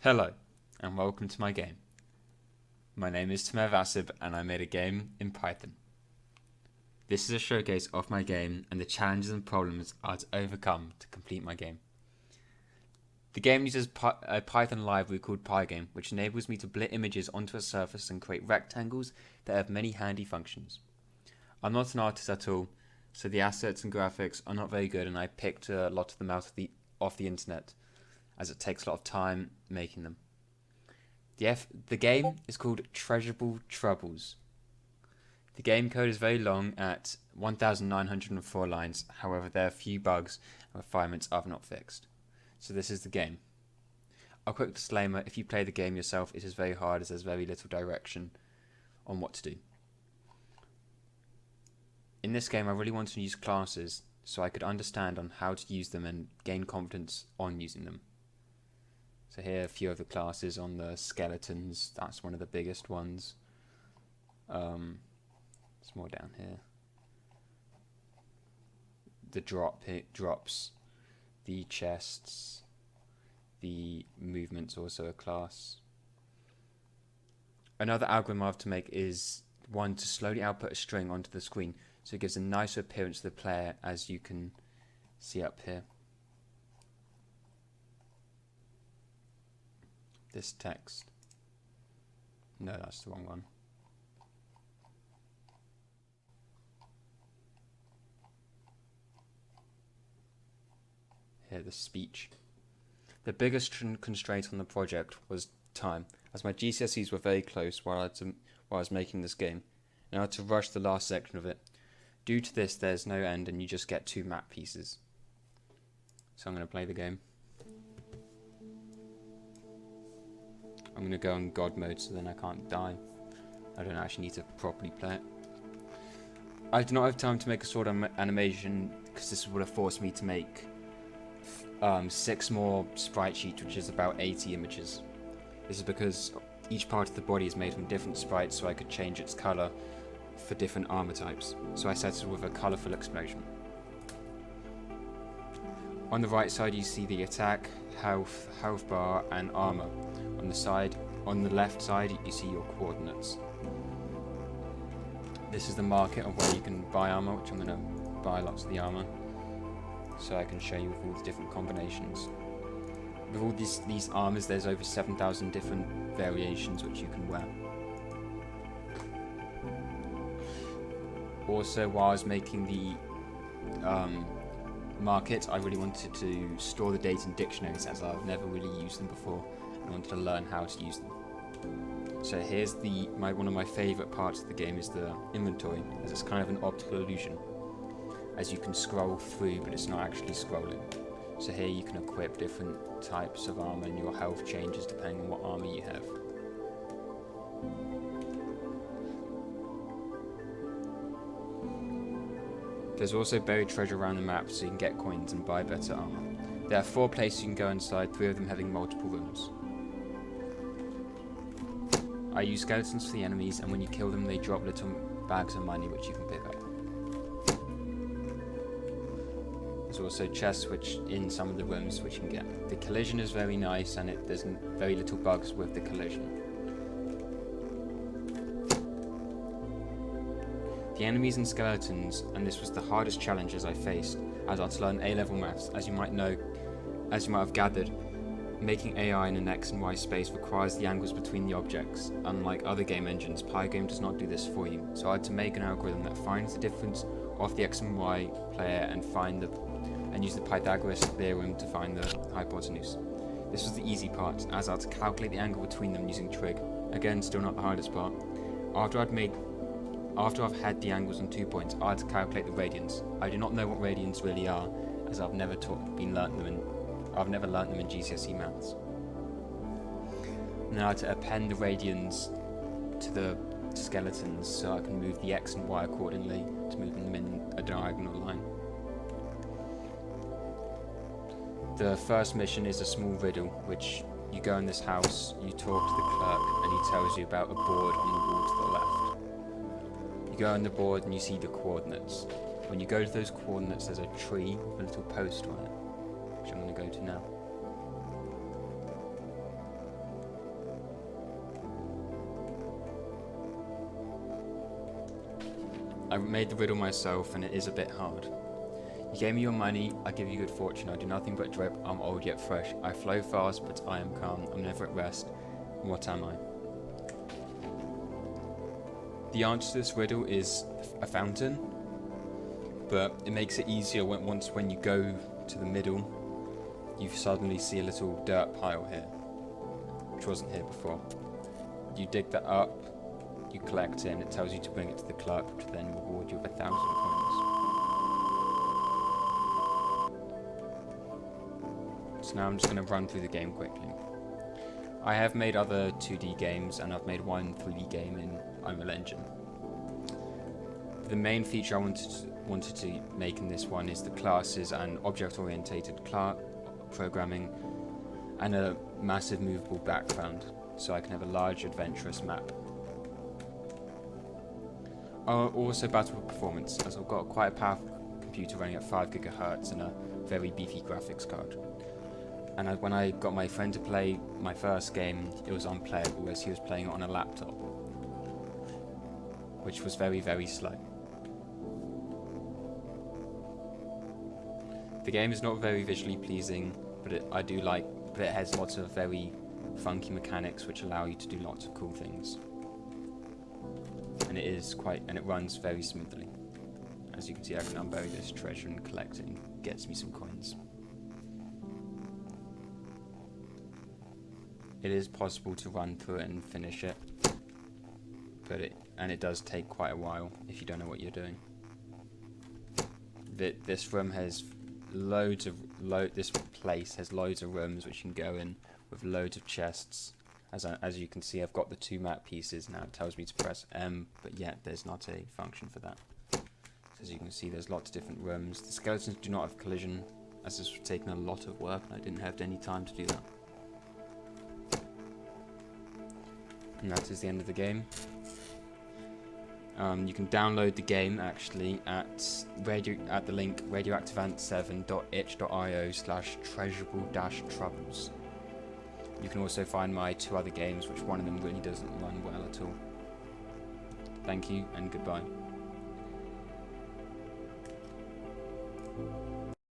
Hello, and welcome to my game. My name is Tamer Vasib, and I made a game in Python. This is a showcase of my game and the challenges and problems I had to overcome to complete my game. The game uses a Python library called Pygame, which enables me to blit images onto a surface and create rectangles that have many handy functions. I'm not an artist at all, so the assets and graphics are not very good, and I picked a lot of them out off the internet, as it takes a lot of time making them. The game is called Treasurable Troubles. The game code is very long at 1,904 lines, however there are a few bugs and refinements I've not fixed. So this is the game. A quick disclaimer, if you play the game yourself it is very hard as there's very little direction on what to do. In this game I really wanted to use classes so I could understand on how to use them and gain confidence on using them. So here are a few of the classes on the skeletons. That's one of the biggest ones. It's more down here. The drops, the chests, the movement's also a class. Another algorithm I have to make is one to slowly output a string onto the screen so it gives a nicer appearance to the player, as you can see up here. This text. No, that's the wrong one. Here, the speech. The biggest constraint on the project was time, as my GCSEs were very close while I was making this game, and I had to rush the last section of it. Due to this, there's no end and you just get 2 map pieces. So I'm going to play the game. I'm going to go on God mode so then I can't die. I don't actually need to properly play it. I do not have time to make a sword animation because this would have forced me to make 6 more sprite sheets, which is about 80 images. This is because each part of the body is made from different sprites, so I could change its colour for different armour types. So I settled with a colourful explosion. On the right side you see the attack, health bar and armour. On the left side you see your coordinates. This is the market of where you can buy armour, which I'm going to buy lots of the armour so I can show you with all the different combinations. With all these armours there's over 7,000 different variations which you can wear. Also, while I was making the market, I really wanted to store the data in dictionaries as I've never really used them before and wanted to learn how to use them. So here's one of my favourite parts of the game is the inventory, as it's kind of an optical illusion, as you can scroll through but it's not actually scrolling. So here you can equip different types of armour and your health changes depending on what armour you have. There's also buried treasure around the map so you can get coins and buy better armour. There are 4 places you can go inside, 3 of them having multiple rooms. I use skeletons for the enemies, and when you kill them they drop little bags of money which you can pick up. There's also chests in some of the rooms which you can get. The collision is very nice and there's very little bugs with the collision. The enemies and skeletons, and this was the hardest challenges I faced, as I had to learn A-level maths. As you might have gathered, making AI in an X and Y space requires the angles between the objects. Unlike other game engines, Pygame does not do this for you, so I had to make an algorithm that finds the difference of the X and Y player and use the Pythagoras theorem to find the hypotenuse. This was the easy part, as I had to calculate the angle between them using trig. Again, still not the hardest part. After I've had the angles on 2 points, I had to calculate the radians. I do not know what radians really are, as I've never learnt them in GCSE maths. Now I had to append the radians to the skeletons so I can move the X and Y accordingly to move them in a diagonal line. The first mission is a small riddle, which you go in this house, you talk to the clerk, and he tells you about a board on the wall to the left. You go on the board and you see the coordinates. When you go to those coordinates there's a tree with a little poster on it, which I'm going to go to now. I made the riddle myself and it is a bit hard. You gave me your money, I give you good fortune. I do nothing but drip, I'm old yet fresh. I flow fast, but I am calm. I'm never at rest. What am I? The answer to this riddle is a fountain, but it makes it easier when you go to the middle, you suddenly see a little dirt pile here, which wasn't here before. You dig that up, you collect it, and it tells you to bring it to the clerk, which then reward you with 1,000 coins. So now I'm just going to run through the game quickly. I have made other 2D games, and I've made one 3D game in Unreal Engine. The main feature I wanted to make in this one is the classes and object-oriented programming, and a massive movable background, so I can have a large adventurous map. Also battle performance, as I've got quite a powerful computer running at 5 GHz and a very beefy graphics card. And when I got my friend to play my first game, it was unplayable as he was playing it on a laptop, which was very, very slow. The game is not very visually pleasing, but it has lots of very funky mechanics which allow you to do lots of cool things. And it runs very smoothly. As you can see, I can unbury this treasure and collect it and gets me some coins. It is possible to run through it and finish it, but it does take quite a while if you don't know what you're doing. This room has this place has loads of rooms which you can go in with loads of chests. As you can see, I've got the 2 map pieces now. It tells me to press M, but yet there's not a function for that. So as you can see, there's lots of different rooms. The skeletons do not have collision, as this would taken a lot of work and I didn't have any time to do that. And that is the end of the game. You can download the game actually at the link radioactivant7.itch.io/treasurable-troubles. You can also find my 2 other games, which one of them really doesn't run well at all. Thank you and goodbye.